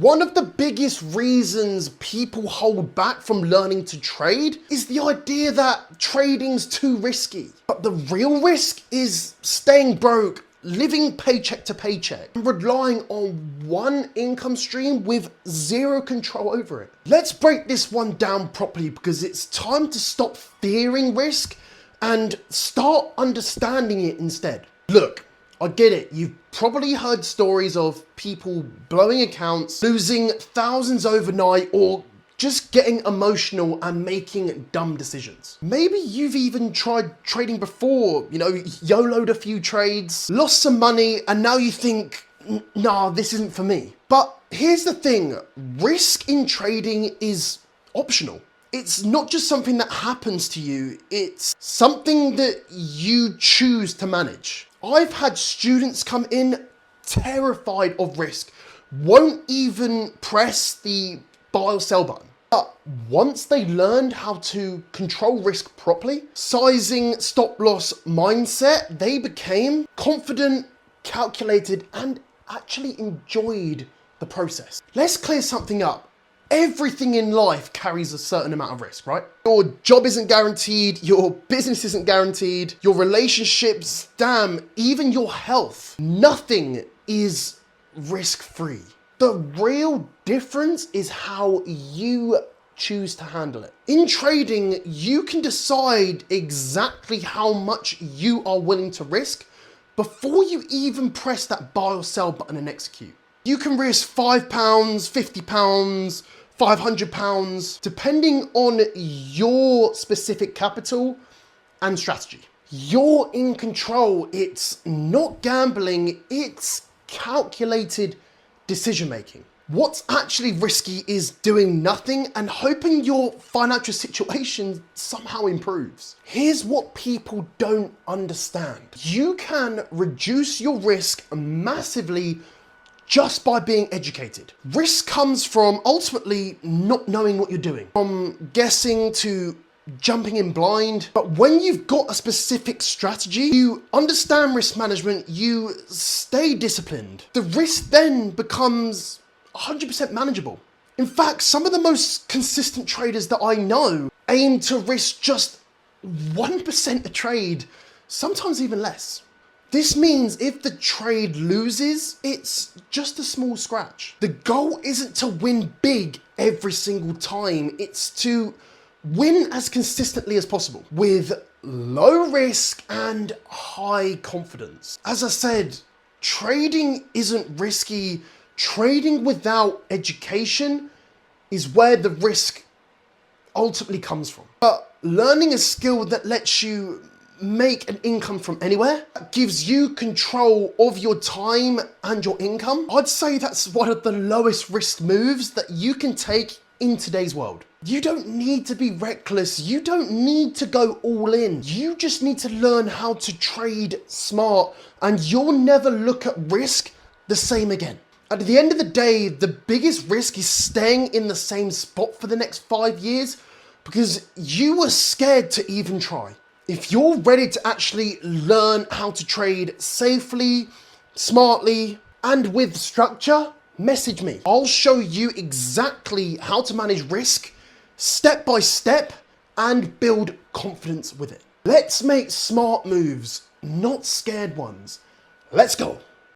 One of the biggest reasons people hold back from learning to trade is the idea that trading's too risky. But the real risk is staying broke, living paycheck to paycheck, and relying on one income stream with zero control over it. Let's break this one down properly because it's time to stop fearing risk and start understanding it instead. Look, I get it. You've probably heard stories of people blowing accounts, losing thousands overnight, or just getting emotional and making dumb decisions. Maybe you've even tried trading before, YOLO'd a few trades, lost some money, and now you think, nah, this isn't for me. But here's the thing, risk in trading is optional. It's not just something that happens to you, it's something that you choose to manage. I've had students come in terrified of risk, won't even press the buy or sell button. But once they learned how to control risk properly, sizing, stop loss mindset, they became confident, calculated, and actually enjoyed the process. Let's clear something up. Everything in life carries a certain amount of risk, right? Your job isn't guaranteed, your business isn't guaranteed, your relationships, damn, even your health. Nothing is risk-free. The real difference is how you choose to handle it. In trading, you can decide exactly how much you are willing to risk before you even press that buy or sell button and execute. You can risk £5, £50, £500, depending on your specific capital and strategy. You're in control. It's not gambling, it's calculated decision making. What's actually risky is doing nothing and hoping your financial situation somehow improves. Here's what people don't understand. You can reduce your risk massively just by being educated. Risk comes from ultimately not knowing what you're doing, from guessing to jumping in blind. But when you've got a specific strategy, you understand risk management, you stay disciplined, the risk then becomes 100% manageable. In fact, some of the most consistent traders that I know aim to risk just 1% a trade, sometimes even less. This means if the trade loses, it's just a small scratch. The goal isn't to win big every single time, it's to win as consistently as possible with low risk and high confidence. As I said, trading isn't risky. Trading without education is where the risk ultimately comes from. But learning a skill that lets you make an income from anywhere, gives you control of your time and your income, I'd say that's one of the lowest risk moves that you can take in today's world. You don't need to be reckless. You don't need to go all in. You just need to learn how to trade smart and you'll never look at risk the same again. At the end of the day, the biggest risk is staying in the same spot for the next 5 years because you were scared to even try. If you're ready to actually learn how to trade safely, smartly, and with structure, message me. I'll show you exactly how to manage risk step by step and build confidence with it. Let's make smart moves, not scared ones. Let's go.